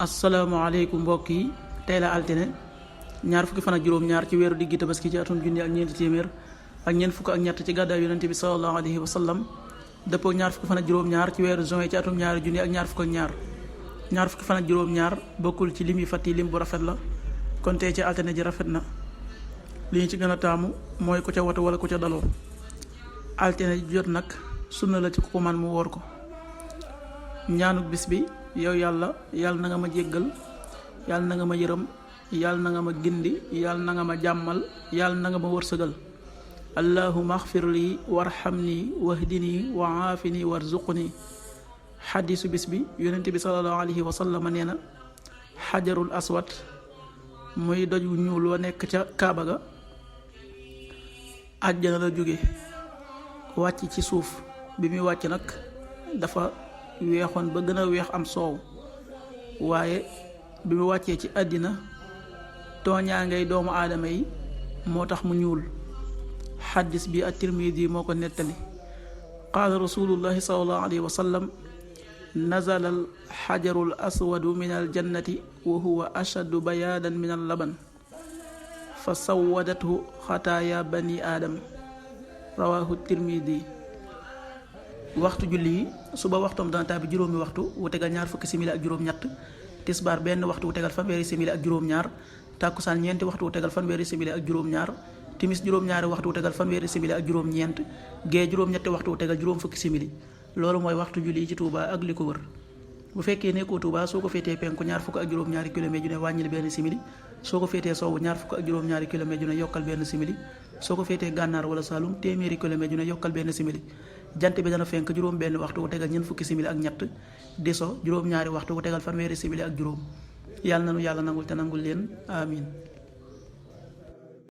asalaamaaleykum mbokk yi tey la altine ñaar fukki fan ak juróom-ñaar ci weeru diggi tabaski ci atum junni ak ñeenti téeméer ak ñeent fukk ak ñett ci gàddaay yonente bi sallallahu alayhi wa sallam dëppoo ñaar fukki fan ak juróom-ñaar ci weeru juin ci atum ñaari junni ak ñaar fukk ak ñaar fukki fan ak juróom-ñaar bokkul ci lim yi fàtti lim bu rafet la kon tey ci altine ji rafet na li ñu ci gën a taamu mooy ku ca watu wala ku ca daloo altine ji jot nag sunna la ci ku ko man mu woor ko ñaanu bis bi yow yàlla na nga ma jéggal yàlla na nga ma yërëm yàlla na nga ma gindi yàlla na nga ma jàmmal yàlla na nga ma wërsëgal allahumma axfir lii warhamni wahdini wa aafini warzuqni xadiisu bis bi yonent bi sallallahu alayhi wa sallam nee na xajarul aswad muy doj wu ñuul wa nekk ca kaaba ga àjjana la jóge wàcc ci suuf bi muy wàcc nag dafa weexoon ba gën a weex am soow waaye bi mu wàccee ci àddina tooñaa ngay doomu aadama yi moo tax mu ñuul xaddis bi at-Tirmidi moo ko nettali qaala rasulullahi sallallahu alayhi wa sallam nazala al xajaru al aswadu min al jannati wa huwa ashaddu bayaadan min al laban fa sawadathu xataaya bani aadam rawahu Tirmidi. waxtu julli yi suba waxtoom dana tàbbi juróomi waxtu wu tegal ñaar fukki simili ak juróom-ñett tisbaar benn waxtu wu tegal fanweeri simili ak juróom-ñaar tàkkusaan ñeenti waxtu wu tegal fanweeri simili ak juróom-ñaar timis juróom-ñaari waxtu wu tegal fanweeri simili ak juróom-ñeent gee juróom-ñetti waxtu wu tegal juróom fukki simili loolu mooy waxtu julli yi ci Touba ak li ko wër. bu fekkee nekkoo Touba soo ko féetee penku ñaar fukk ak juróom-ñaari kilomètre ju ne wàññil benn simili soo ko féetee sowwu ñaar fukk ak juróom-ñaari kilomètre ju ne yokkal benn simili soo ko féetee gànnaar wala Saalum téeméeri kilomètre ju ne yokkal benn simili jant bi dana fenk juróom benn waxtu wu tegal ñeent fukki simili ak ñett di so juróom-ñaari waxtu wu tegal fanweeri simili ak juróom yàlla nanu yàlla nangul te nangul leen amin